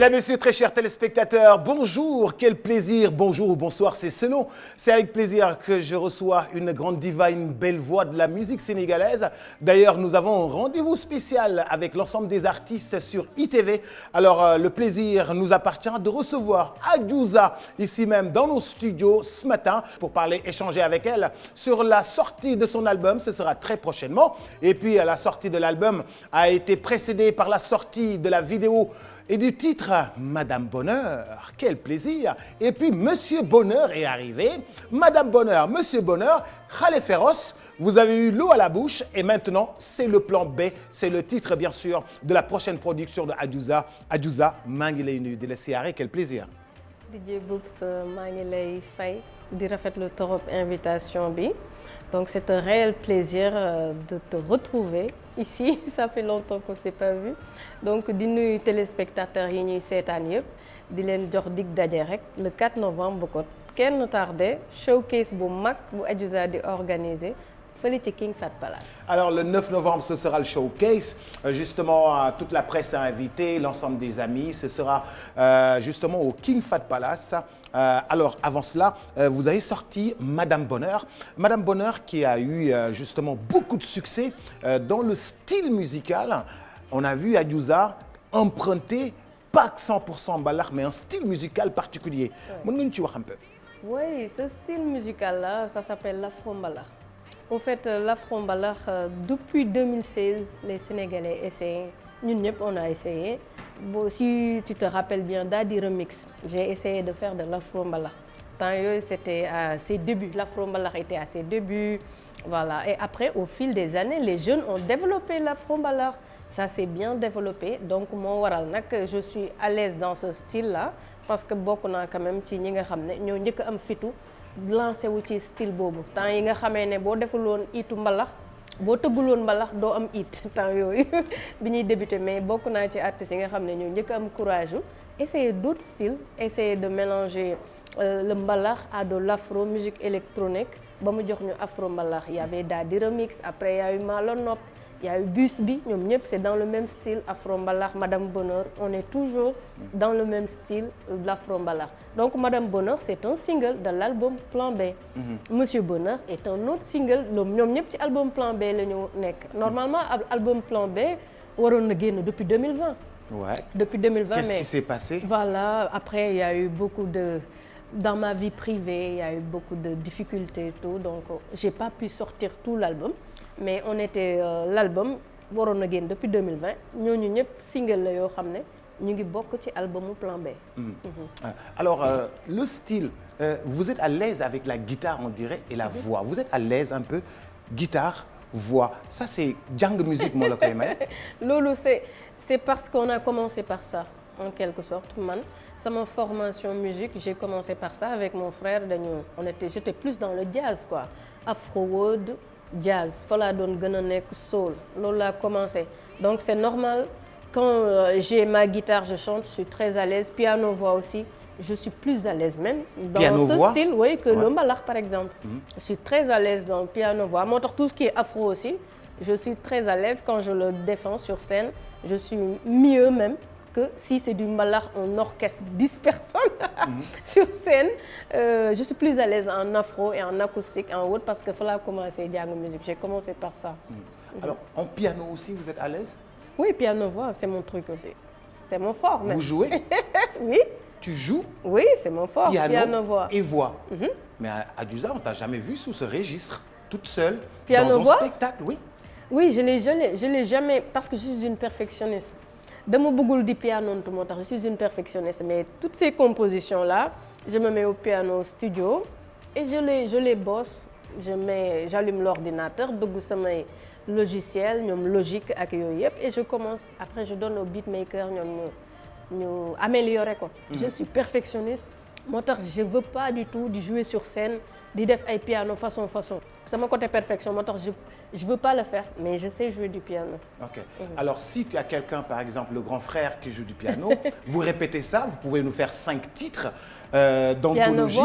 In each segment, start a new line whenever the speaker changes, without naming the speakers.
Mesdames, Messieurs, très chers téléspectateurs, bonjour, quel plaisir, bonjour ou bonsoir, c'est selon. C'est avec plaisir que je reçois une grande diva, une belle voix de la musique sénégalaise. D'ailleurs, nous avons un rendez-vous spécial avec l'ensemble des artistes sur ITV. Alors, le plaisir nous appartient de recevoir Adiouza, ici même dans nos studios ce matin, pour parler, échanger avec elle sur la sortie de son album. Ce sera très prochainement. Et puis, la sortie de l'album a été précédée par la sortie de la vidéo et du titre Madame Bonheur. Quel plaisir! Et puis Monsieur Bonheur est arrivé. Madame Bonheur, Monsieur Bonheur, Khalé Féroce, vous avez eu l'eau à la bouche et maintenant c'est le plan B, c'est le titre bien sûr de la prochaine production de Adiouza. Adiouza, maa ngi lay nuyu di la siyaare, quel plaisir.
DJ Boubs, maa ngi lay fay di rafetlu torop invitation bi. Donc c'est un réel plaisir de te retrouver ici. Ça fait longtemps qu'on ne s'est pas vu. Donc di nuyu téléspectateurs yi ñuy seetaan yëpp di leen jox dig daje rek le 4 novembre ko kenn tardé showcase bu mag bu Adiouza di organiser fële ci King Fahd Palace. Alors
le 9 novembre ce sera le showcase. Justement toute la presse est invitée, l'ensemble des amis. Ce sera justement au King Fahd Palace. Alors avant cela, vous avez sorti Madame Bonheur. Madame Bonheur qui a eu justement beaucoup de succès dans le style musical. On a vu Adiouza emprunter pas 100% mbalax, mais un style musical particulier. Mën nga ñu ci wax un peu?
Oui, ce style musical-là, ça s'appelle l'afro-mbalax. En fait, l'afro-mbalax, depuis 2016, les Sénégalais essayent. Ñun ñëpp on a essayé. Bon, si tu te rappelles bien, Dadi Remix, j'ai essayé de faire de l'afro-mbalax. Tant yooyu c'était à ses débuts. L'afro-mbalax était à ses débuts. Voilà. Et après, au fil des années, les jeunes ont développé l'afro-mbalax. Ça s'est bien développé. Donc moo waral nag je suis à l'aise dans ce style-là parce que bokk naa quand même ci ñi nga xam ne ñoo njëkk am fitu lancé wu ci style boobu. Temps yi nga xamee ne boo defuloon itu mbalax boo tëgguloon mbalax doo am it temps yooyu bi ñuy débuté, mais bokk naa ci artistes yi nga xam ne ñoo njëkk am courage essayer d'autres styles, essayer de mélanger le mbalax à de l'afro, musique électronique ba mu jox ñu afro mbalax. Il y avait Dadi Remix, après il y a eu Malo Nop, il y a eu Bus Bi, ñoom ñëpp c'est dans le même style afro mbalax. Madame Bonheur, on est toujours dans le même style de l'afro mbalax. Donc Madame Bonheur, c'est un single de l'album Plan B. Monsieur Bonheur est un autre single, ñoom ñëpp ci album Plan B la ñu nekk. Normalement album Plan B waroon na génn depuis 2020.
Ouais.
Depuis 2020.
Qu'est-ce qui s'est passé? Voilà,
après il y a eu beaucoup de... Dans ma vie privée, il y a eu beaucoup de difficultés et tout, donc j'ai pas pu sortir tout l'album. Mais on était l'album waroon na génn depuis 2020 ñooñu ñëpp single la yoo xam ne ñu ngi bokk ci albumu Plan B.
Alors le style, vous êtes à l'aise avec la guitare on dirait et la voix. Vous êtes à l'aise un peu guitare, voix. Ça c'est jàng musique moo la koy may.
Loolu c'est parce qu'on a commencé par ça en quelque sorte. Man sama formation musique, j'ai commencé par ça avec mon frère. J'étais plus dans le jazz quoi, afro-world, jazz fa laa doon gën a nekk soul, loolu laa commencé. Donc c'est normal quand j'ai ma guitare je chante, je suis très à l'aise. Piano voix aussi, je suis plus à l'aise même dans piano ce voix? Style oui que le mbalax par exemple. Je suis très à l'aise dans le piano voix. Moo tax tout ce qui est afro aussi, je suis très à l'aise quand je le défends sur scène. Je suis mieux même que si c'est du mbalax, on orchestre 10 personnes sur scène. Je suis plus à l'aise en afro et en acoustique, en haute, parce que il fallait commencer jàng musique. J'ai commencé par ça.
Alors, en piano aussi, vous êtes à l'aise?
Oui, piano-voix, c'est mon truc aussi. C'est mon fort. Même.
Vous jouez?
Oui.
Tu joues?
Oui, c'est mon fort.
Piano-voix et voix. Mais à Adiouza, on t'a jamais vu sous ce registre, toute seule,
dans
un spectacle, oui? Oui,
je l'ai jamais, parce que je suis une perfectionniste. Dama bëggul di piano moo tax, je suis une perfectionniste, mais toutes ces compositions là je me mets au piano au studio et je les bosse. J'allume l'ordinateur, dugg samay logiciel ñoom Logic ak yooyu yëpp et je commence. Après je donne au beatmaker ñoom ñu améliorer ko. Je suis perfectionniste moo tax je veux pas du tout di jouer sur scène di def ay piano façon sama côté perfection moo tax je veux pas le faire, mais je sais jouer du piano.
Ok. Alors si tu as quelqu'un par exemple le grand frère qui joue du piano, vous répétez ça, vous pouvez nous faire 5 titres d'anthologie,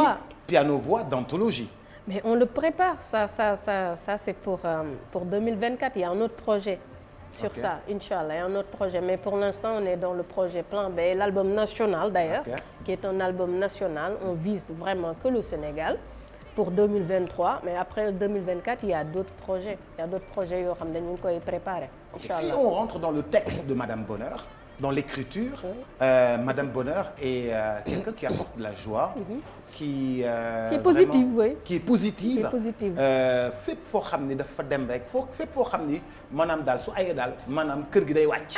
piano-voix d'anthologie.
Mais on le prépare, ça c'est pour 2024, il y a un autre projet sur ça, Inch'Allah, il y a un autre projet. Mais pour l'instant, on est dans le projet Plan B, l'album national d'ailleurs, qui est un album national. On vise vraiment que le Sénégal pour 2023. Mais après 2024, il y a d'autres projets. Il y a d'autres projets yoo xam ne ñu ngi koy préparer. Inch'Allah.
Si on rentre dans le texte de Madame Bonheur, dans l'écriture, Madame Bonheur est quelqu'un qui apporte de la joie, qui
est positive,
vraiment,
oui.
qui est positive. Fépp foo xam ni dafa dem rek fépp foo xam ni maanaam daal su ayee daal maanaam kër gi day wàcc.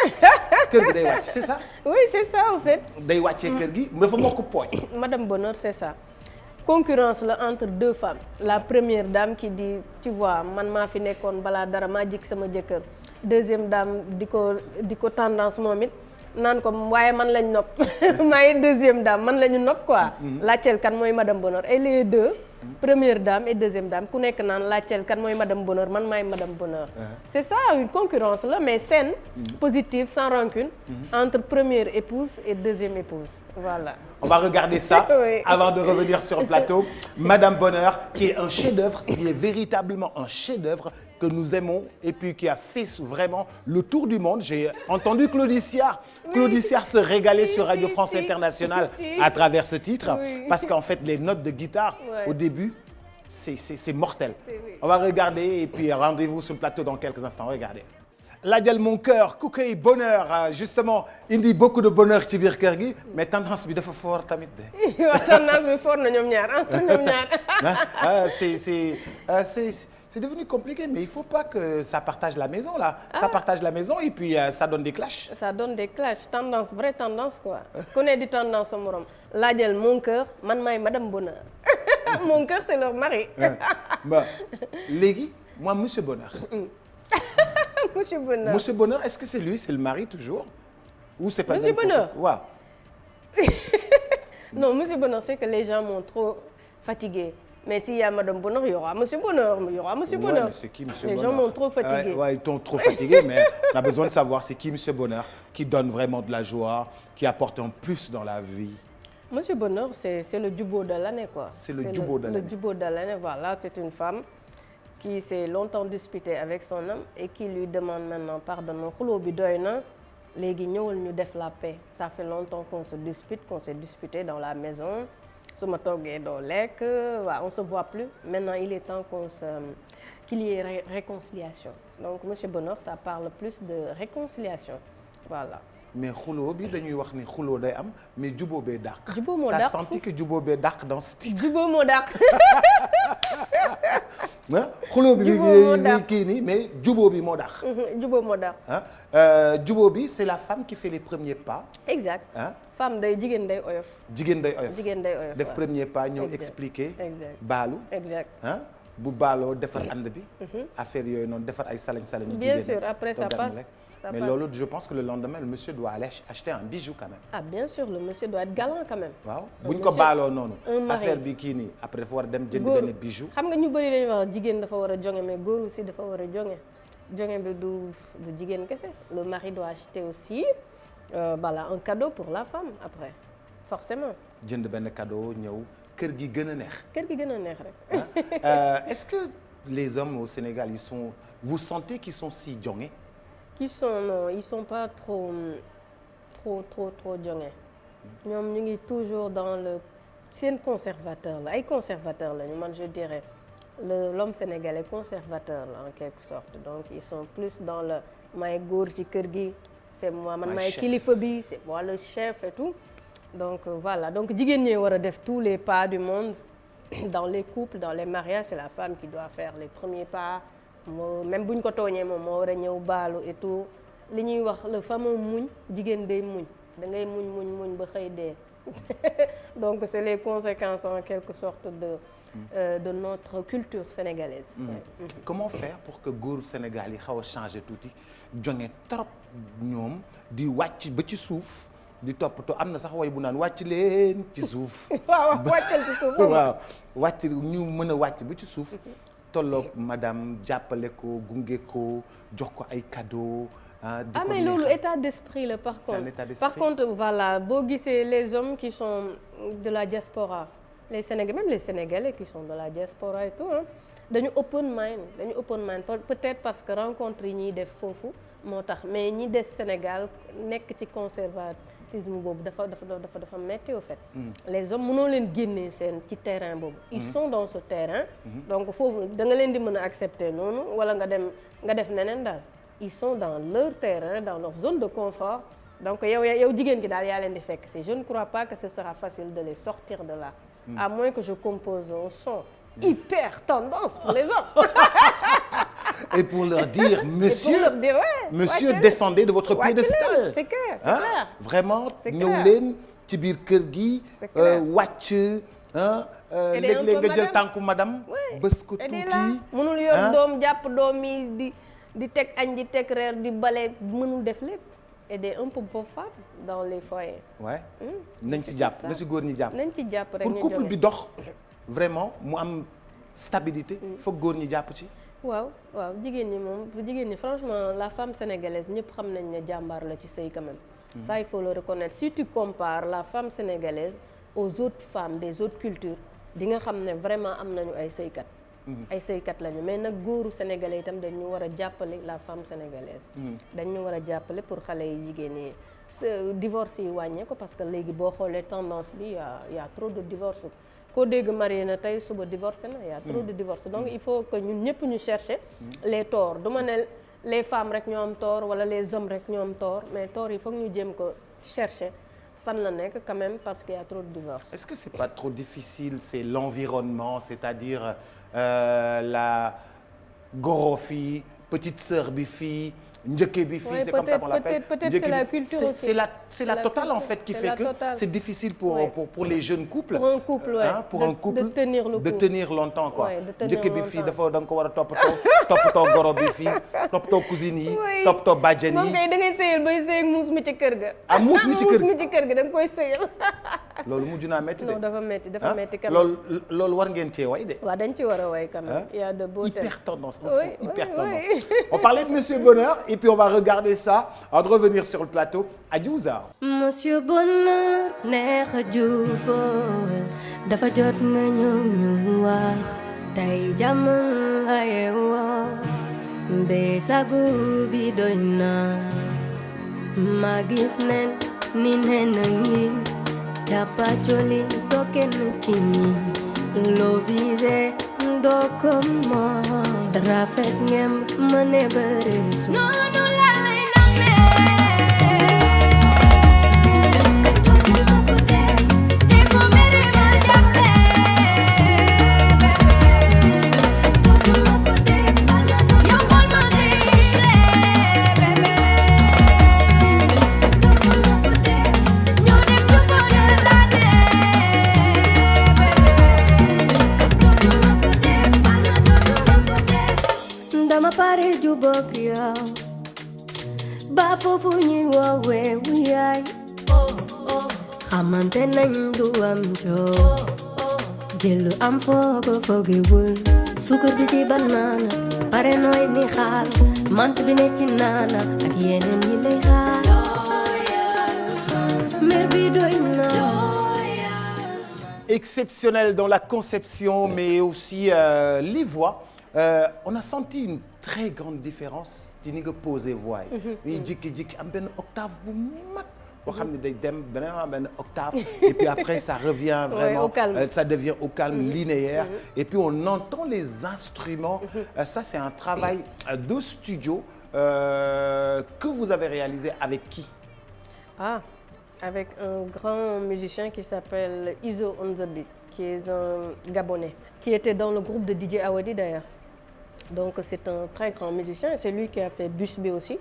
Kër gi day wàcc, c'est ça?
Oui, c'est ça en fait.
Day wàccee kër gi dafa mokk pooj.
Madame Bonheur, c'est ça. Concurrence là entre deux femmes. La première dame qui dit, tu vois, man maa fi nekkoon balaa dara maa jik sama jëkkër. Deuxième dame di ko tendance moom it naan ko waaye man lañ nopp maay deuxième dame man lañu nopp quoi. Laajteel kan mooy Madame Bonheur et les deux. Première dame et deuxième dame ku nekk naan laajteel kan mooy Madame Bonheur man maay Madame Bonheur. C'est ça une concurrence là mais saine, positive, sans rancune entre première épouse et deuxième épouse. Voilà.
On va regarder ça
Oui.
avant de revenir sur le plateau. Madame Bonheur, qui est un chef-d'œuvre, qui est véritablement un chef-d'œuvre que nous aimons et puis qui a fait vraiment le tour du monde. J'ai entendu Claudie Siard se régaler sur Radio France Internationale à travers ce titre parce qu'en fait les notes de guitare au début c'est mortel. On va regarder et puis rendez-vous sur le plateau dans quelques instants. Regardez. Laajal mon cœur ku koy bonheur justement indi beaucoup de bonheur ci biir kër gi mais tendance bi dafa fort tamit de.
waaw tendance bi fort na ñoom ñaar entre ñoom ñaar.
C'est devenu compliqué mais il faut pas que ça partage la maison là. Ça partage la maison et puis ça donne des clashs.
Ça donne des clashs tendance vraie tendance quoi. Ku ne di tendance sa morom. Laajal mon cœur man maay Madame Bonheur. Mon cœur c'est leur mari.
Bah léegi moi Monsieur Bonheur.
Monsieur Bonheur.
Monsieur Bonheur, est-ce que c'est lui, c'est le mari toujours? Ou c'est pas
Monsieur Bonheur.
Waaw.
Non, Monsieur Bonheur, c'est que les gens m'ont trop fatigué. Mais s'il y a Madame Bonheur, il y aura Monsieur Bonheur, il y aura Monsieur Bonheur.
Mais c'est qui Monsieur
les
Bonheur?
gens m'ont trop fatigué.
Ouais, ils t'ont trop fatigué, mais on a besoin de savoir c'est qui Monsieur Bonheur, qui donne vraiment de la joie, qui apporte un plus dans la vie.
Monsieur Bonheur, c'est le Djubo de l'année quoi.
C'est le Djubo de l'année.
Le Djubo de l'année, voilà, c'est une femme qui s'est longtemps disputée avec son homme et qui lui demande maintenant pardon xuloo bi doy na léegi ñëwal ñu def la paix. Ça fait longtemps qu'on se dispute, qu'on s'est disputé dans la maison. su ma toggee doo lekk waaw on se voit plus. Maintenant il est temps qu'il y ait réconciliation. Donc Monsieur Bonheur, ça parle plus de réconciliation. Voilà.
Mais xuloo bi dañuy wax ni xuloo day am mais juboo bee dàq.
Juboo moo dàq.
T'as senti que juboo bee dàq dans ce titre.
Juboo moo dàq.
xuloo bi kii nii mais juboo bi moo dàq.
Juboo moo dàq.
juboo bi c'est la femme qui fait les premiers pas.
Exact. Femme day jigéen day oyof.
Jigéen day oyof.
Jigéen day oyof.
def premier pas ñëw expliquer.
Exact.
baalu.
Exact.
bu baaloo defar ànd bi. affaire yooyu noonu defar ay salañ
bien sûr après ça passe.
Mais loolu je pense que le lendemain le monsieur doit aller acheter un bijou quand même.
Ah bien sûr le monsieur doit être galant quand même.
waaw bu ñu ko baaloo noonu. affaire bi kii nii après dafa war a dem jënd benn bijou.
xam nga ñu bëri dañuy wax jigéen dafa war a jonge mais góor aussi dafa war a jonge. jonge bi du jigéen kese. Le mari doit acheter aussi voilà un cadeau pour la femme après forcément.
jënd benn cadeau ñëw kër gi gën a neex.
kër gi gën a neex rek.
Est-ce que les hommes au Sénégal vous sentez qu'ils sont si jonge?
Non, ils sont pas trop jonge. ñoom ñu ngi toujours dans le seen conservateur la ay conservateur la ñu man je dirais l'homme sénégalais conservateur la en quelque sorte donc ils sont plus dans le maay góor ci kër gi c'est moi man maay kilifa bi c'est moi le chef et tout donc voilà donc jigéen ñi war a def tous les pas du monde dans les couples dans les mariages c'est la femme qui doit faire les premiers pas. Même bu ñu ko tooñee moom moo war a ñëw baalu et tout li ñuy wax le fameux muñ jigéen day muñ da ngay muñ ba xëy dee donc c'est les conséquences en quelque sorte de notre culture sénégalaise.
Comment faire pour que góoru Sénégal yi xaw a changer tuuti jonge trop ñoom di wàcc ba ci suuf di toppatoo am na sax way bu naan wàcc leen ci suuf.
waaw wàccal ci suuf.
waaw wàcc ñu mën a wàcc ba ci suuf. tolloog madame jàppale ko gunge ko jox ko ay cadeaux.
mais loolu état d'esprit la par contre. Par contre voilà boo gisee les hommes qui sont de la diaspora les Sénégalais même les Sénégalais qui sont de la diaspora et tout dañu open mind peut-être parce que rencontre yi ñuy def foofu moo tax mais ñi des Sénégal nekk ci conservatisme boobu dafa metti au fait. Les hommes mënoo leen génnee seen ci terrain boobu. Ils sont dans ce terrain. Donc foofu da nga leen di mën a accepter noonu wala nga def neneen daal. Ils sont dans leur terrain dans leur zone de confort donc yow jigéen gi daal yaa leen di fekk si je ne crois pas que ce sera facile de les sortir de là. À moins que je compose un son hyper tendance pour les hommes.
Et pour leur dire monsieur, monsieur descendez de votre piédestal.
C'est clair, c'est clair.
Vraiment ñëw leen ci biir kër gi wàcc léeg-léeg nga jël tànku madame bës ko tuuti
mënul yor doom jàpp doom yi di teg añ di teg reer di bale mënul def lépp aider un peu vos femmes dans les foyers.
nañ ci jàpp na si góor ñi jàpp.
nañ ci jàpp rek
pour couple bi dox vraiment mu am stabilité. foog góor ñi jàpp ci.
waaw jigéen ñi franchement la femme sénégalaise ñëpp xam nañ ne jàmbaar la ci sëy quand même. Ça il faut le reconnaître si tu compares la femme sénégalaise aux autres femmes des autres cultures di nga xam ne vraiment am nañu ay sëykat. ay sëykat lañu mais nag góoru sénégalais itam dañu war a jàppale la femme sénégalaise. dañu war a jàppale pour xale yi jigéen ñi divorce yi wàññee ko parce que léegi boo xoolee tendance bi y a trop de divorce koo dégg marié na tey suba divorcé na y a trop de divorce donc il faut que ñun ñëpp ñu chercher les torts du ma ne les femmes rek ñoo am tort wala les hommes rek ñoo am tort mais tort yi foog ñu jéem ko chercher fan la nekk quand même parce qu'il y a trop de divorce.
Est-ce que c'est pas trop difficile c'est l'environnement c'est-à-dire la goro fii petite sœur bi fii njëkke bi fii c'est comme ça qu'on l'appelle
peut-être c'est la culture aussi
c'est la totale en fait qui fait que c'est difficile pour les jeunes couples
pour un couple
de tenir longtemps quoi njëkke bi fii dafa da nga ko war a toppatoo goro bi fii toppatoo cousine yi toppatoo bàjjen yi
moom kay da ngay sëyal bay sëy ak muus mi ci kër ga
muus mi ci
kër ga da nga koy sëyal
loolu mujj naa métti de
non dafa métti quand même
loolu war ngeen cee way de
waaw dañ ci war a way quand même il y a de beaux thèmes
hyper tendance on parlait de Monsieur Bonheur et puis on va regarder ça avant de revenir sur le plateau Adiouza.
Monsieur Bonheur neex a jubal dafa jot nga ñëw ñu wax tey jàmm la yeewoo be sagu bi doy na ma gis nen ni nen ngi capacoli doo kenn ci ñi loo visé doo ko moo rafet ngeen mëne bëre su noonu la lay dama pare jubóog yow ba foofu ñuy woowee wu yaay xamante nañ du am coow jëlu am foogo foogewul sukkur bi ci banaana pare nooy ni xaal mant bi ne ci naana ak yeneen yi lay xaar mais bi doy na
exceptionnel dans la conception mais aussi les voix. On a senti une très grande différence ci ni nga posé voix yi. ñuy jékki-jékki am benn octave bu mag boo xam ne day dem benn octave et puis après ça revient vraiment ça devient au calme linéaire et puis on entend les instruments. Ça c'est un travail de studio que vous avez réalisé avec qui?
Avec un grand musicien qui s'appelle Izo on the Beat, qui est un Gabonais, qui était dans le groupe de DJ Awadi d'ailleurs. Donc c'est un très grand musicien, c'est lui qui a fait Bus B aussi.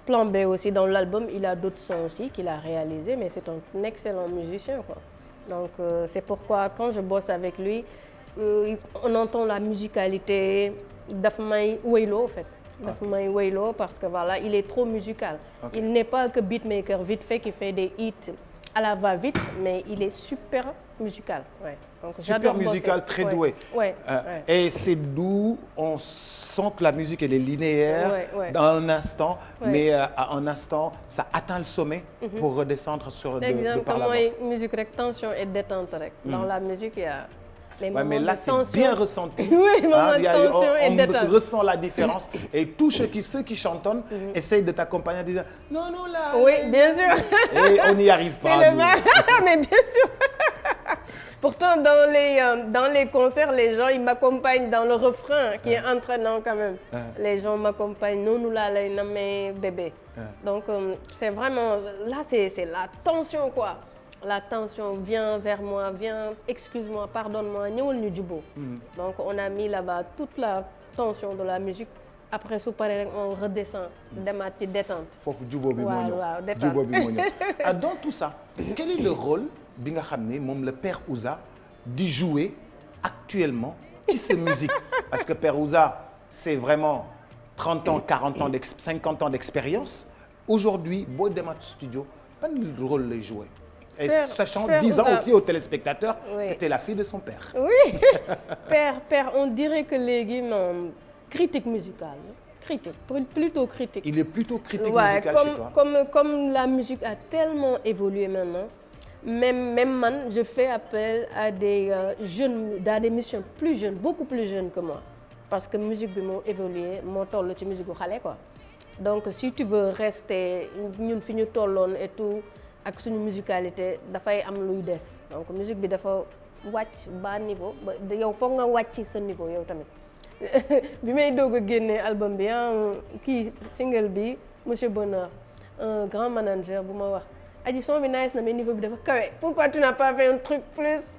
Plan B aussi, dans l'album, il a d'autres sons aussi qu'il a réalisés, mais c'est un excellent musicien, quoi. Donc c'est pourquoi quand je bosse avec lui, on entend la musicalité daf may wéyloo en fait. daf may wéyloo parce que voilà, il est trop musical. Il n'est pas que beatmaker vite fait qui fait des hits à la va-vite, mais il est super musical. Donc,
super musical, bosser. Très doué. Et c'est d'où on sent que la musique elle est linéaire dans un instant, mais à un instant ça atteint le sommet pour redescendre sur de par l'avant.
Exemple, musique rek tension et détente rek. Dans la musique il y a Les
Ouais, mais
moments
là,
de
c'est
tension.
bien ressenti.
Oui, moments de tension et
on
détente.
ressent la différence. Et tous ceux qui chantonnent essayent de t'accompagner en disant non, non, là.
Oui, bien sûr.
Et on n'y arrive
C'est
pas.
le
nous.
mal. Mais bien sûr. Pourtant, dans les concerts, les gens, ils m'accompagnent dans le refrain, qui est entraînant quand même. Les gens m'accompagnent, nous là, les nommés bébé. Donc, c'est vraiment, là, c'est la tension, quoi. La tension, viens vers moi, viens, excuse-moi, pardonne-moi, ñëwal ñu juboo. Donc, on a mis là-bas toute la tension de la musique. Après, su paree rek, on redescend, demaat ci détente.
Foofu jubóo bi moo ñëw.
waaw détente.
Jubóo bi moo ñëw. Dans tout ça, quel est le rôle bi nga xam ne moom le Père Ouza di jouer actuellement ci sa musique? Parce que Père Ouza, c'est vraiment 30 ans, 40 ans, 50 ans d'expérience. Aujourd'hui, boo demaat studio, ban rôle lay jouer? Et sachant, disant aussi aux téléspectateurs que tu es la fille de son père.
Oui, père, on dirait que léegi moom critique musicale, critique, plutôt critique.
Il est plutôt critique
Ouais,
musicale chez toi.
comme la musique a tellement évolué maintenant, même man, je fais appel à des jeunes, à des musiciens plus jeunes, beaucoup plus jeunes que moi. Parce que musique bi moo évolué, moo toll ci musique gu xale quoi. Donc si tu veux rester ñun fi ñu tolloon et tout ak suñu musicalité dafay am luy des. Donc musique bi dafa wàcc bas niveau ba yow foog nga wàcc sa niveau yow tamit. Bi may doog a génnee album bi kii single bi Monsieur Bonheur, un grand manager bu ma wax aji son bi nice na mais niveau bi dafa kawe. Pourquoi tu n'as pas fait un truc plus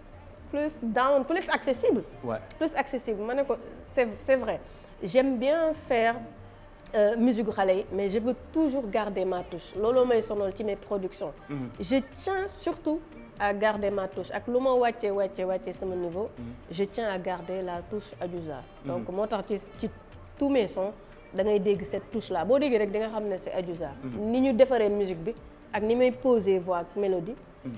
down, plus accessible?
Ouais.
Plus accessible. Ma ne ko c'est vrai. J'aime bien faire musique xale yi mais je veux toujours garder ma touche. Looloo may sonal ci mes productions. Je tiens surtout à garder ma touche ak lu ma wàccee sama niveau. Je tiens à garder la touche Adiouza. Donc moo tax ci tous mes sons da ngay dégg cette touche là boo déggee rek di nga xam ne c'est Adiouza. Ni ñu defaree musique bi ak ni may poser voix ak mélodie.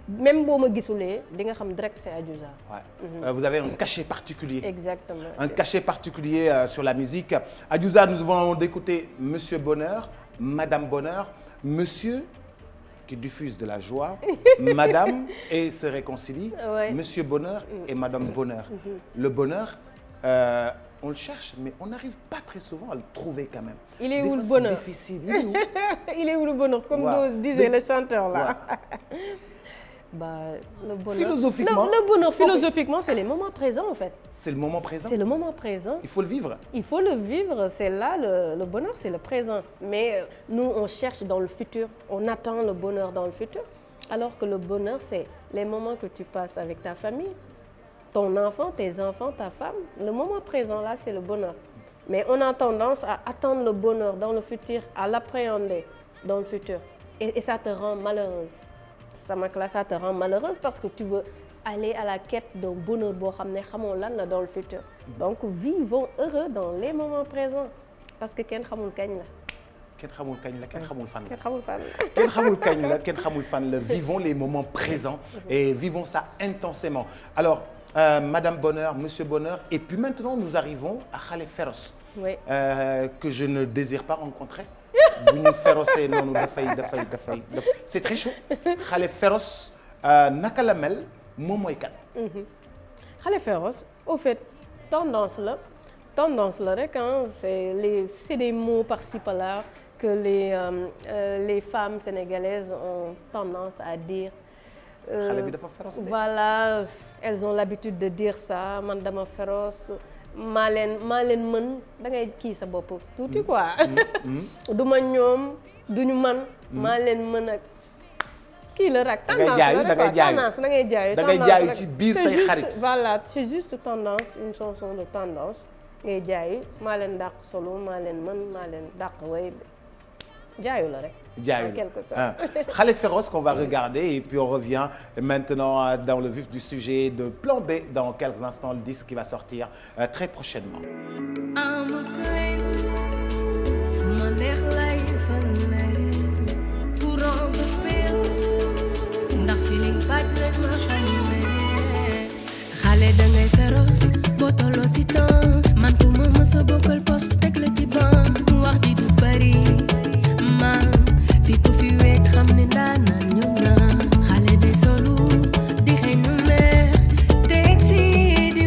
Même boo ma gisulee di nga xam direct c'est Adiouza.
Ouais. Vous avez un cachet particulier.
Exactement.
Un cachet particulier sur la musique. Adiouza, nous venons d'écouter Monsieur Bonheur, Madame Bonheur, Monsieur qui diffuse de la joie, Madame et se réconcilie,
Ouais.
Monsieur Bonheur et Madame Bonheur. Le bonheur, on le cherche, mais on n'arrive pas très souvent à le trouver quand même.
Il est
Des
où
fois,
le
c'est
bonheur?
difficile. Il est où?
Il est où le bonheur, comme
Ouais.
disait le chanteur là.
Ouais.
Bah, le bonheur.
Philosophiquement,
le bonheur, philosophiquement, c'est les moments présents en fait.
C'est le moment présent.
C'est le moment présent.
Il faut le vivre.
Il faut le vivre, c'est là le bonheur, c'est le présent. Mais nous, on cherche dans le futur, on attend le bonheur dans le futur. Alors que le bonheur, c'est les moments que tu passes avec ta famille, ton enfant, tes enfants, ta femme. Le moment présent, là, c'est le bonheur. Mais on a tendance à attendre le bonheur dans le futur, à l'appréhender dans le futur. Et ça te rend malheureuse. Ça te rend malheureuse parce que tu veux aller à la quête d'un bonheur boo xam ne xamoo lan la dans le futur. Donc vivons heureux dans les moments présents parce que kenn xamul kañ la.
Kenn xamul kañ la, kenn xamul fan la.
Kenn xamul fan la.
Kenn xamul kañ la, kenn xamul fan la. Vivons les moments présents et vivons ça intensément. Alors, Madame Bonheur, Monsieur Bonheur, et puis maintenant nous arrivons à Xale Féroce.
Oui.
Que je ne désire pas rencontrer. Bu ñu férocé noonu dafay. C'est très chaud. Xale Féroce naka la mel moom mooy kan.
Xale Féroce, au fait, tendance la rek c'est des mots par-ci par-là que les femmes sénégalaises ont tendance à dire.
Xale bi dafa féroce de.
Voilà, elles ont l'habitude de dire ça, man dama féroce, maa leen mën da ngay kii sa bopp tuuti quoi. Du ma ñoom duñu man maa leen mën ak kii la rek. tendance la rek quoi tendance da ngay jaayu.
da ngay jaayu ci biir say xarit.
Voilà, c'est juste tendance, une chanson de tendance ngay jaayu maa leen dàq solo maa leen mën maa leen dàq way jaayu la rek.
Jaayu la. Xale Féroce qu'on va regarder et puis on revient maintenant dans le vif du sujet de Plan B dans quelques instants, le disque qui va sortir très prochainement.
Xale da ngay féroce boo tolloo si temps man ku ma mës a bokkal poste teg la ci banc wax ji du bari man fi ku fi weet xam ne ndaanaan ñu na xale day solu di xëy ñu neex teg si di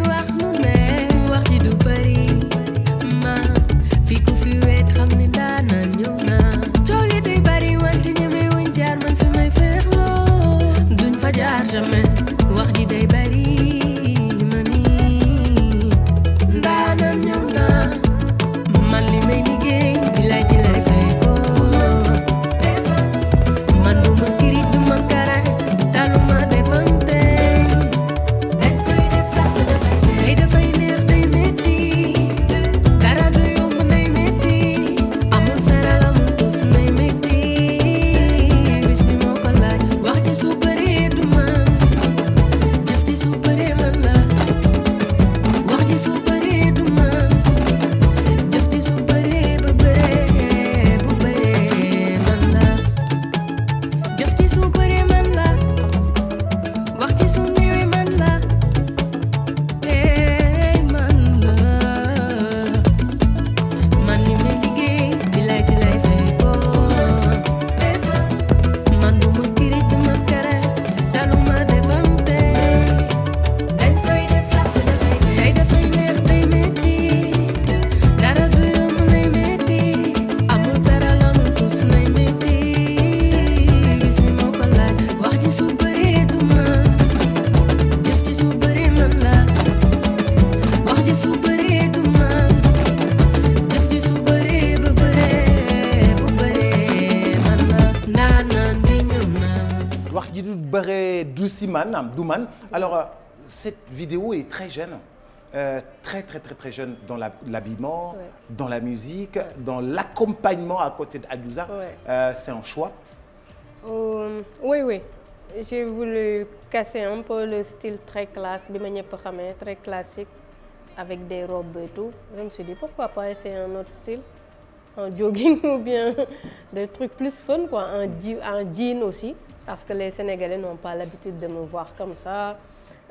Douman. Alors, cette vidéo est très jeune. Très jeune dans l'habillement, dans la musique, dans l'accompagnement à côté d'Adiouza. C'est un choix.
Oui. J'ai voulu casser un peu le style très classe, très classique, avec des robes et tout. Je me suis dit pourquoi pas essayer un autre style, en jogging ou bien des trucs plus fun, quoi, en jean aussi, parce que les Sénégalais n'ont pas l'habitude de me voir comme ça.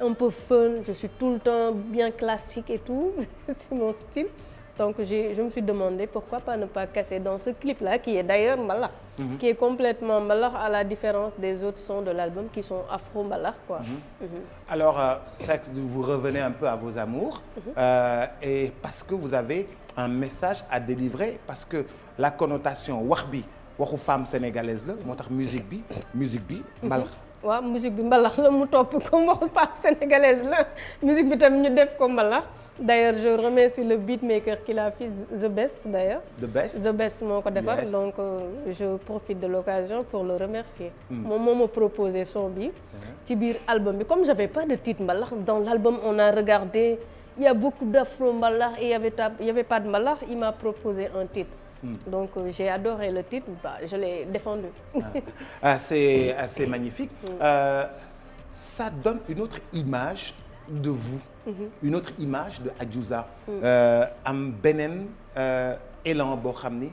Un peu fun, je suis tout le temps bien classique et tout, c'est mon style. Donc je me suis demandé pourquoi pas ne pas casser dans ce clip-là, qui est d'ailleurs mbalax, qui est complètement mbalax à la différence des autres sons de l'album qui sont afro-mbalax, quoi.
Alors, vous revenez un peu à vos amours, et parce que vous avez un message à délivrer, parce que la connotation wax bi waxu femme sénégalaise la, moo tax musique bi mbalax.
waaw musique bi mbalax la mu topp comme waxu femme sénégalaise la musique bi tam ñu def ko mbalax. D'ailleurs, je remercie le beatmaker qui l'a fait, The Best d'ailleurs. The Best moo ko defar, donc je profite de l'occasion pour le remercier. Moom moo ma proposé son bi ci biir album bi. Comme j'avais pas de titre mbalax, dans l'album on a regardé, il y a beaucoup d'afro mbalax et il y avait pas de mbalax, il m'a proposé un titre. Donc j'ai adoré le titre, je l'ai défendu.
C'est assez magnifique. Ça donne une autre image de vous, une autre image de Adiouza. Am beneen élan boo xam ni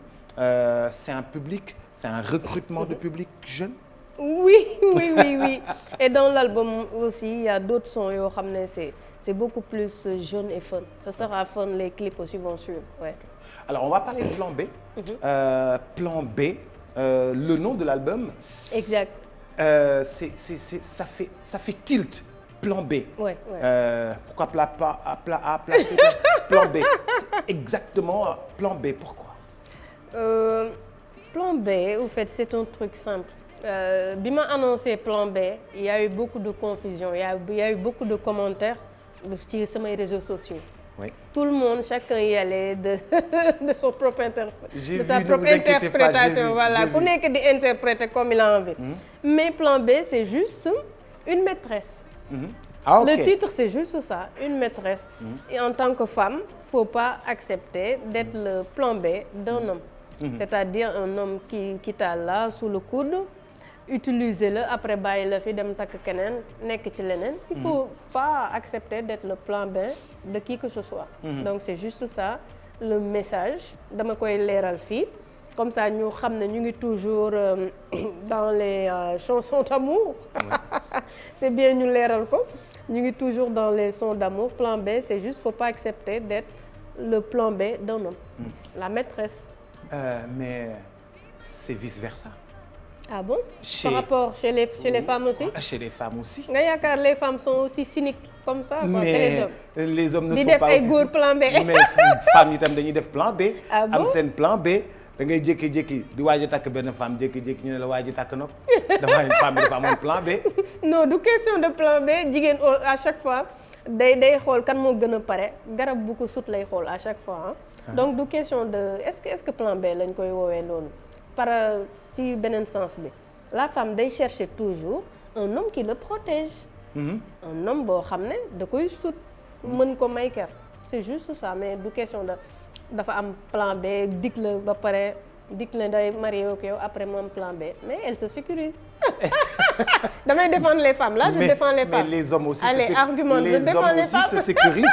c'est un public, c'est un recrutement de public jeune.
Oui. Et dans l'album aussi, il y a d'autres sons yoo xam ne c'est beaucoup plus jeune et fun. Ça sera fun, les clips aussi vont suivre. Ouais.
Alors on va parler de Plan B. Plan B, le nom de l'album.
Exact.
Ça fait tilt. Plan B.
Ouais.
Pourquoi placer Plan B? C'est exactement Plan B. Pourquoi?
Plan B, au fait, c'est un truc simple. Bi ma annoncé Plan B, il y a eu beaucoup de confusion, il y a eu beaucoup de commentaires sur mes réseaux sociaux.
Oui.
Tout le monde, chacun y allait de son propre interprétation. Voilà, ku nekk di interpréter comme il a envie. Mais Plan B, c'est juste une maîtresse.
Ah, okay.
Le titre, c'est juste ça, une maîtresse. Et en tant que femme, faut pas accepter d'être le plan B d'un homme. C'est-à-dire un homme qui t'a là sous le coude, utiliser-le, après bàyyi la fi dem takk keneen nekk ci leneen. Il faut pas accepter d'être le plan B de qui que ce soit. Donc c'est juste ça le message. Dama koy leeral fii. Comme ça ñu xam ne ñu ngi toujours dans les chansons d'amour. C'est bien ñu leeral ko. Ñu ngi toujours dans les sons d'amour. Plan B, c'est juste faut pas accepter d'être le plan B d'un homme. La maîtresse.
Mais c'est vice-versa.
Ah bon? Par rapport chez les femmes aussi?
Chez les femmes aussi.
Nga yaakaar les femmes sont aussi cyniques comme ça quoi, que les hommes.
Les hommes ne
sont
pas aussi.
Di def ay góor plan B.
Mais femmes yi tam dañuy def plan B.
Ah bon?
Am seen plan B. Da ngay jékki-jékki di waaj a takk benn femme jékki-jékki ñu ne la waaj a takk na ko dafa femme bi dafa amoon plan B.
Non du question de plan B, jigéen à chaque fois day xool kan moo gën a pare garab bu ko sut lay xool à chaque fois. Donc du question de est-ce que plan B lañ koy woowee noonu par ci beneen sens bi. La femme day chercher toujours un homme qui le protège. Un homme boo xam ne da koy sut mën ko may kër. C'est juste ça, mais du question de dafa am plan B dik la ba pare dik la day marié ak yow après mu am plan B, mais elle se sécurise. Damay défendre les femmes là, je défends les femmes.
Mais les hommes aussi
se
sécurisent.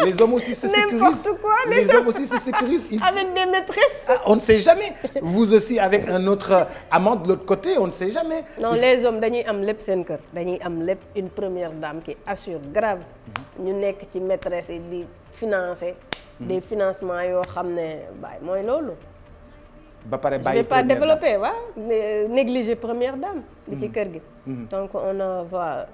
Les hommes aussi se sécurisent.
N'importe quoi,
les hommes aussi se sécurisent.
Avec des maîtresses.
Ah, on ne sait jamais. Vous aussi avec un autre amant de l'autre côté, on ne sait jamais.
Non, les hommes dañuy am lépp seen kër, dañuy am lépp une première dame qui assure grave. Ñu nekk ci maîtresse yi di financer des financements yoo xam ne baay mooy loolu.
Ba pare
je
bàyyi
vais pas développer négliger première dame bi ci kër gi. Donc on va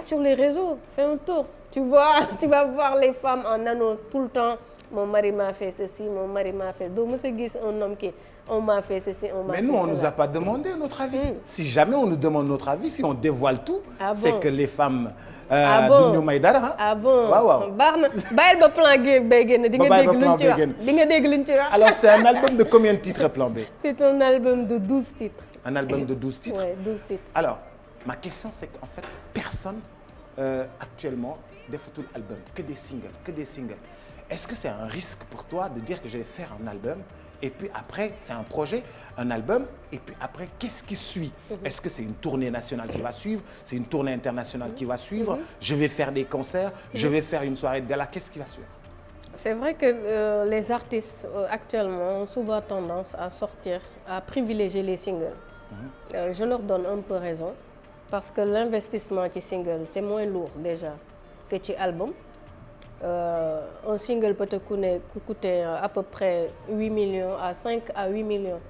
sur les réseaux, fais un tour. Tu vas voir les femmes en anneau tout le temps. Mon mari m'a fait ceci, mon mari m'a fait. Donc monsieur gis un homme qui on m'a fait ceci, on m'a fait cela.
Mais nous on nous a pas demandé notre avis. Si jamais on nous demande notre avis, si on dévoile tout, c'est que les femmes duñu may dara.
Ah bon?
Waaw.
Baax na bàyyil ba plan bay génn di nga dégg luñ ci wax. Di nga dégg luñ ci wax.
Alors c'est un album de combien de titres Plan B?
C'est un album de 12 titres.
Un album de 12 titres.
Ouais, 12 titres.
Alors ma question c'est qu'en fait personne actuellement defatul album que des singles. Est-ce que c'est un risque pour toi de dire que je vais faire un album et puis après c'est un projet, un album et puis après qu'est-ce qui suit? Est-ce que c'est une tournée nationale qui va suivre? C'est une tournée internationale qui va suivre? Je vais faire des concerts? Je vais faire une soirée de gala? Qu'est-ce qui va suivre?
C'est vrai que les artistes actuellement ont souvent tendance à privilégier les singles. Je leur donne un peu raison parce que l'investissement ci single c'est moins lourd déjà que ci album. Un single peut te coûter à peu près 8 millions à 5 à 8 millions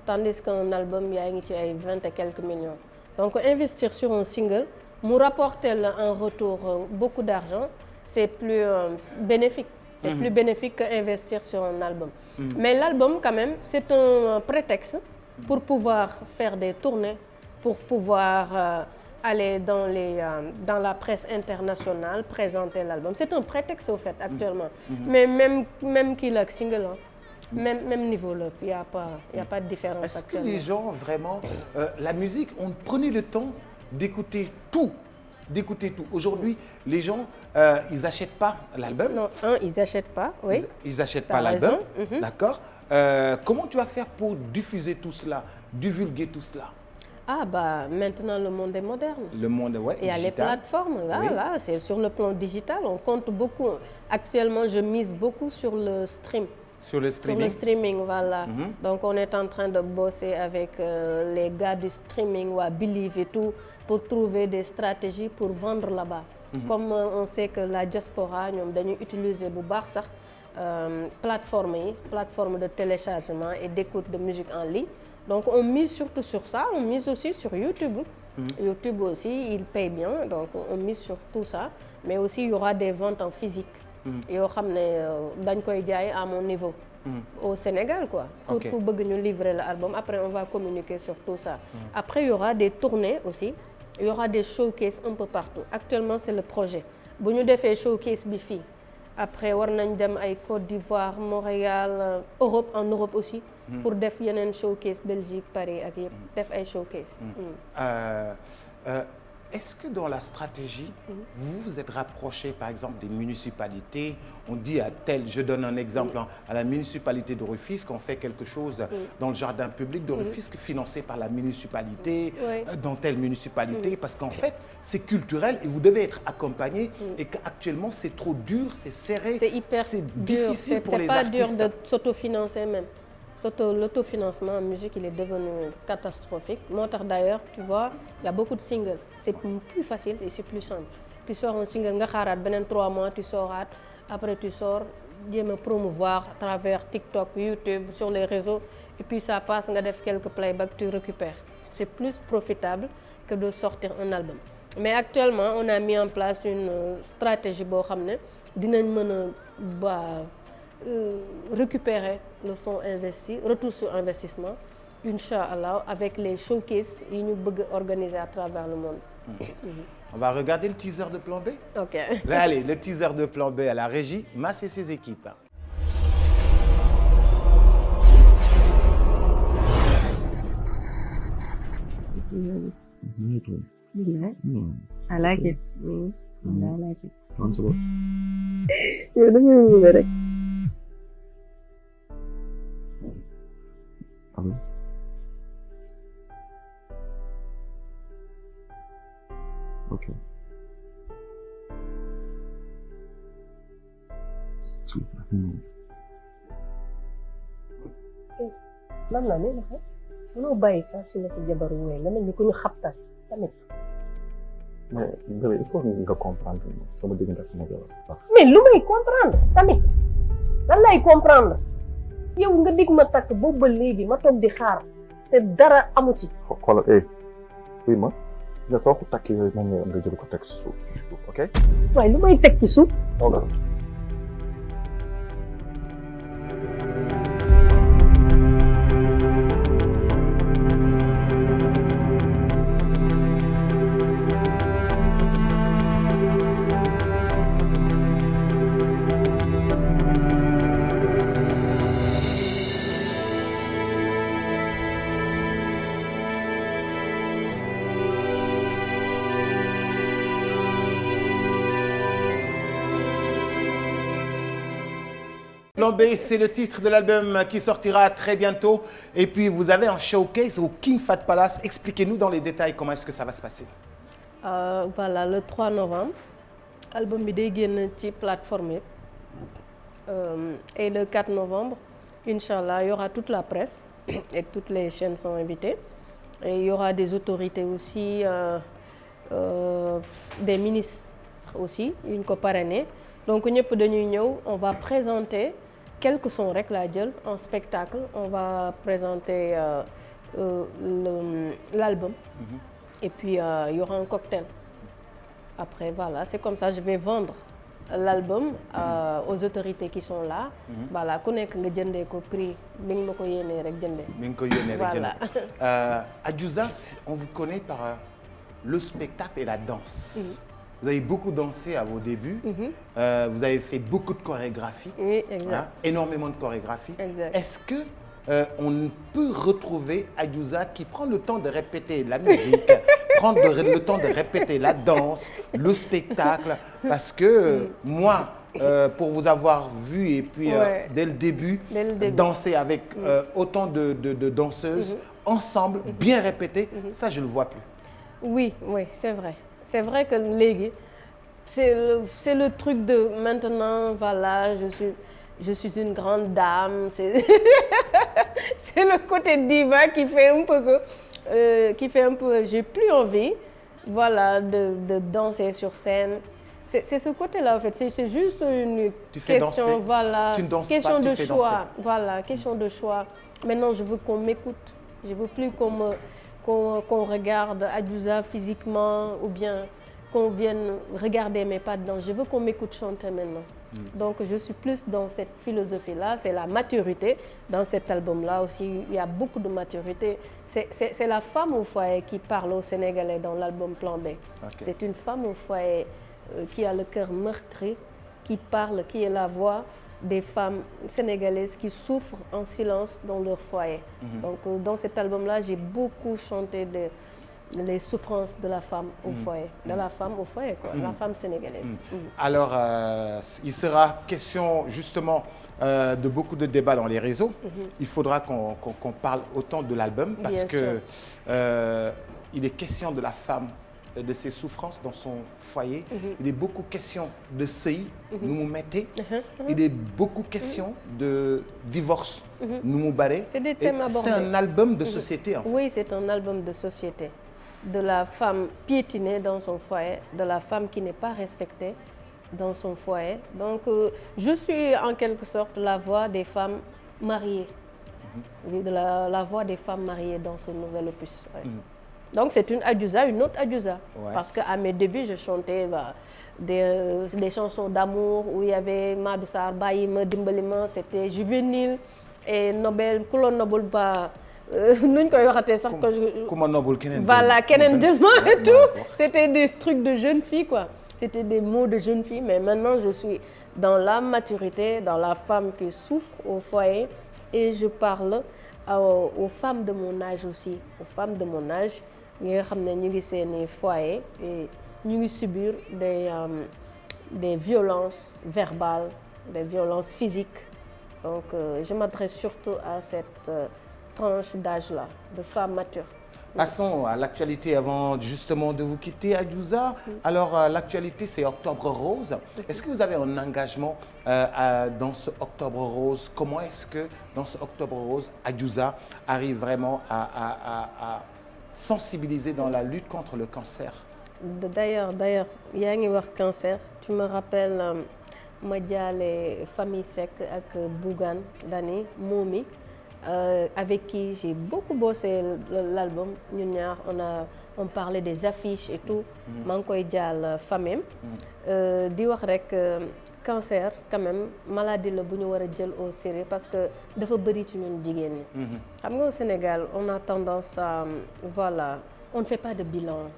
tandis qu'un album yaa ngi ci ay 20 et quelques millions. Donc investir sur un single mu rapporter la en retour beaucoup d'argent c'est plus bénéfique. C'est plus bénéfique qu'investir sur un album. Mais l'album quand même c'est un prétexte pour pouvoir faire des tournées, pour pouvoir aller dans la presse internationale, présenter l'album. C'est un prétexte au fait actuellement. Mais même qu'il a single, même niveau là, il y a pas de différence.
Est-ce que les gens vraiment la musique, on prenait le temps d'écouter tout. Aujourd'hui, les gens, ils n'achètent pas l'album.
Non, ils n'achètent pas, oui.
Ils n'achètent pas l'album, d'accord. Comment tu vas faire pour diffuser tout cela, divulguer tout cela?
Ah bah maintenant le monde est moderne.
Le monde, ouais.
Il y a
digital.
les plateformes, là, c'est sur le plan digital. On compte beaucoup. Actuellement, je mise beaucoup sur le stream.
Sur le streaming.
Sur le streaming, voilà. Donc on est en train de bosser avec les gars du streaming ou à Believe et tout pour trouver des stratégies pour vendre là-bas. Comme on sait que la diaspora, ñoom dañuy utiliser bu baax sax plateforme de téléchargement et d'écoute de musique en ligne. Donc on mise surtout sur ça, on mise aussi sur YouTube. YouTube aussi, il paye bien, donc on mise sur tout ça. Mais aussi il y aura des ventes en physique. yoo xam ne dañ koy jaay à mon niveau. Au Sénégal quoi. Pour bëgg ñu livrer l'album. Après on va communiquer sur tout ça. Après il y aura des tournées aussi. Il y aura des showcases un peu partout. Actuellement c'est le projet. Bu ñu defee showcase bi fii. Après war nañ dem ay Côte d'Ivoire, Montréal, Europe, en Europe aussi. Pour def yeneen showcase Belgique, Paris ak yëpp def ay showcase.
Est-ce que dans la stratégie, vous vous êtes rapproché par exemple des municipalités? On dit à tel, je donne un exemple, à la municipalité de Rufisque, on fait quelque chose dans le jardin public de Rufisque financé par la municipalité, dans telle municipalité, parce qu'en fait c'est culturel et vous devez être accompagné et qu'actuellement c'est trop dur, c'est serré, c'est difficile pour les artistes.
C'est pas dur de s'autofinancer même. L'autofinancement en musique, il est devenu catastrophique. Moi, d'ailleurs, tu vois, il y a beaucoup de singles. C'est plus facile et c'est plus simple. Tu sors un single, nga xaaraat beneen 3 mois, tu sors, après tu sors, jéem a promouvoir à travers TikTok, YouTube, sur les réseaux, et puis ça passe, nga def quelques playbacks, tu récupères. C'est plus profitable que de sortir un album. Mais actuellement, on a mis en place une stratégie boo xam ne dinañ mën a récupérer le fonds investi, retour sur investissement, Inch'Allah, avec les showcases yi ñu bëgg organiser à travers le monde.
On va regarder le teaser de Plan B.
Ok.
Là, allez, le teaser de Plan B à la régie, Mass et ses équipes.
I like it. I like it.
Okay.
lan la ne dafa mënoo bàyyi saa su nekk jabaru wéy nga mel ni ku ñu xabtal tamit.
mais bébé il faut nga comprendre sama diggante ak sama jabar.
mais lu may comprendre tamit lan lay comprendre yow nga dig ma takk boobu ba léegi ma toog di xaar te dara amu ci.
xoolal oui ma nga soo ko takk yooyu moom nga jël ko teg suuf ok.
waaye lu may teg ci suuf.
Plan B, c'est le titre de l'album qui sortira très bientôt. Et puis, vous avez un showcase au King Fahd Palace. Expliquez-nous dans les détails comment est-ce que ça va se passer.
Voilà, le 3 novembre. Album bi day génn ci plateforme yëpp. Et le 4 novembre, Inch'Allah, il y aura toute la presse et toutes les chaînes sont invitées. Et il y aura des autorités aussi, des ministres aussi, une ko parrainée. Donc ñëpp dañuy ñëw, on va présenter quelques sons rek laa jël en spectacle. On va présenter l'album. Et puis il y aura un cocktail. Après voilà, c'est comme ça, je vais vendre l'album aux autorités qui sont là. Voilà, ku nekk nga jëndee ko prix bi nga ma ko yéenee rek jëndee.
Mi ngi ko yéenee rek
Voilà.
jëndee. Adiouza, on vous connaît par le spectacle et la danse. Vous avez beaucoup dansé à vos débuts. Vous avez fait beaucoup de chorégraphie.
Oui, exact.
Énormément de chorégraphie.
Exact.
Est-ce que on peut retrouver Adiouza qui prend le temps de répéter la musique, prendre le temps de répéter la danse, le spectacle? Parce que moi, pour vous avoir vu et puis dès le début, danser avec autant de danseuses ensemble, bien répétées, ça je ne le vois plus.
Oui, oui, c'est vrai. C'est vrai que léegi, c'est le truc de maintenant, voilà, je suis une grande dame. C'est le côté diva qui fait un peu j'ai plus envie, voilà, de danser sur scène. C'est ce côté-là en fait. C'est juste une question,
danser,
voilà,
tu ne danses
question
pas, tu
de
fais
choix,
danser.
voilà, question de choix. Maintenant, je veux qu'on m'écoute. Je veux plus qu'on regarde Adiouza physiquement ou bien qu'on vienne regarder mes pas de danse. Je veux qu'on m'écoute chanter maintenant. Donc je suis plus dans cette philosophie-là, c'est la maturité. Dans cet album-là aussi, il y a beaucoup de maturité. C'est la femme au foyer qui parle aux Sénégalais dans l'album Plan B. Okay. C'est une femme au foyer qui a le cœur meurtri, qui parle, qui est la voix des femmes sénégalaises qui souffrent en silence dans leur foyer. Donc dans cet album-là, j'ai beaucoup chanté les souffrances de la femme au foyer, de la femme au foyer, quoi, la femme sénégalaise.
Alors, il sera question justement de beaucoup de débats dans les réseaux. Il faudra qu'on parle autant de l'album parce que il est question de la femme, de ses souffrances dans son foyer. Il est beaucoup question de sëy, nu mu metti. Il est beaucoup question de divorce, nu mu bare.
C'est des thèmes abordés.
C'est un album de société en fait.
Oui, c'est un album de société. De la femme piétinée dans son foyer, de la femme qui n'est pas respectée dans son foyer. Donc, je suis en quelque sorte la voix des femmes mariées, de la voix des femmes mariées dans ce nouvel opus. Ouais. Donc, c'est une Adiouza, une autre Adiouza. Ouais. Parce qu'à mes débuts, je chantais des chansons d'amour où il y avait Madou Sarr, Bayima, Dimbalima, c'était juvénile et Nobel, Koulon Nobel Ba. Nuñ koy waxatee sax voilà keneen jël ma et tout. C'était des trucs de jeunes filles quoi. C'était des mots de jeunes filles. Mais maintenant je suis dans la maturité, dans la femme qui souffre au foyer et je parle aux femmes de mon âge aussi, aux femmes de mon âge ñi nga xam ne ñu ngi seeni foyer et ñu ngi subir des violences verbales, des violences physiques. Donc je m'adresse surtout à cette tranche d'âge-là, de femmes matures.
Passons à l'actualité avant justement de vous quitter, Adiouza. Alors, l'actualité, c'est Octobre Rose. Est-ce que vous avez un engagement dans ce Octobre Rose? Comment est-ce que dans ce Octobre Rose, Adiouza arrive vraiment à sensibiliser dans la lutte contre le cancer?
D'ailleurs, yaa ngi wax cancer. Tu me rappelles ma jaale famille Seck ak Bougane Dany Momi. Avec qui j'ai beaucoup bossé l'album ñun ñaar on parlait des affiches et tout maa ngi koy jaal famem di wax rek cancer quand même maladie la bu ñu war a jël au sérieux parce que dafa bëri ci ñun jigéen ñi xam nga au Sénégal on a tendance à voilà on ne fait pas de bilan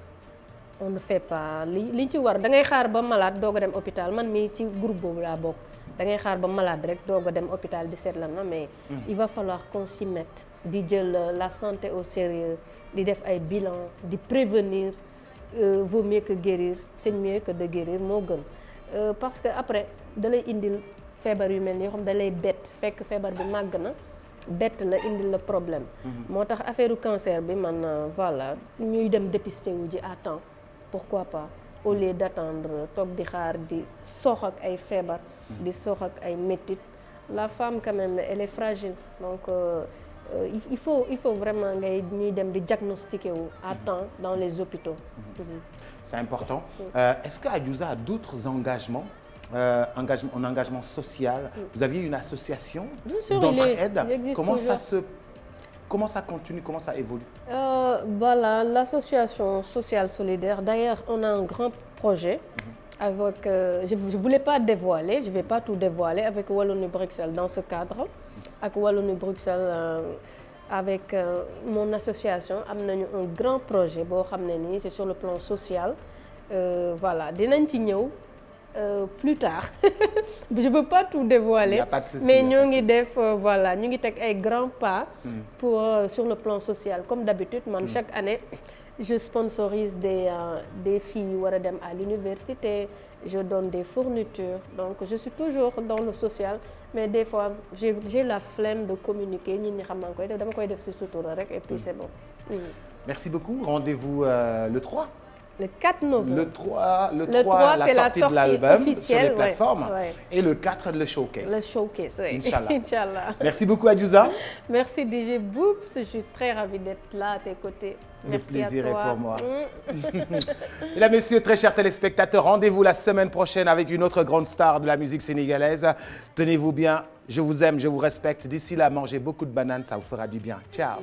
on ne fait pas li ci war da ngay xaar ba malade doog a dem hôpital man mii ci groupe boobu laa bokk da ngay xaar ba malade rek doog a dem hôpital di seet la na mais il va falloir qu'on s'y mette di jël la santé au sérieux di def ay bilan di prévenir vaut mieux que guérir c'est mieux que de guérir moo gën parce que après da lay indil feebar yu mel ni yoo xam da lay bett fekk feebar bi màgg na bett la indil la problème. moo tax affaire cancer bi man voilà ñuy dem dépister wu ji à temps pourquoi pas au lieu d'attendre toog di xaar di sox ak ay feebar. di sox ak ay métit la femme quand même elle est fragile donc il faut vraiment ñuy dem di diagnostiquer wu à temps dans les hôpitaux.
C'est important. Est-ce que Adiouza a d'autres engagements? Un engagement social. Vous aviez une association d'entraide. Comment ça continue, comment ça évolue?
Voilà, l'association sociale solidaire. D'ailleurs, on a un grand projet avec. Je ne voulais pas dévoiler, je ne vais pas tout dévoiler avec Wallonie-Bruxelles dans ce cadre. Avec Wallonie-Bruxelles, avec mon association, on a un grand projet. C'est sur le plan social. Voilà, dinañ ci ñëw plus tard. Je veux pas tout dévoiler.
Il y a pas de souci,
mais ñu ngi def voilà ñu ngi teg ay grands pas pour sur le plan social comme d'habitude man chaque année je sponsorise des filles yu war a dem à l'université, je donne des fournitures donc je suis toujours dans le social mais des fois j'ai la flemme de communiquer nit ñi xam naa koy def dama koy def ci sutura rek et puis c'est bon.
Merci beaucoup. Rendez-vous le 3.
Le 4 novembre.
Le 3 la sortie de l'album sur les plateformes. Ouais. Et le 4, le showcase.
Le showcase, oui.
Inch'Allah.
Inch'Allah.
Merci beaucoup, Adiouza.
Merci, DJ Boops. Je suis très ravie d'être là à tes côtés. Merci
le plaisir
à toi.
est pour moi. Mesdames, Messieurs, très chers téléspectateurs, rendez-vous la semaine prochaine avec une autre grande star de la musique sénégalaise. Tenez-vous bien. Je vous aime, je vous respecte. D'ici là, mangez beaucoup de bananes, ça vous fera du bien. Ciao.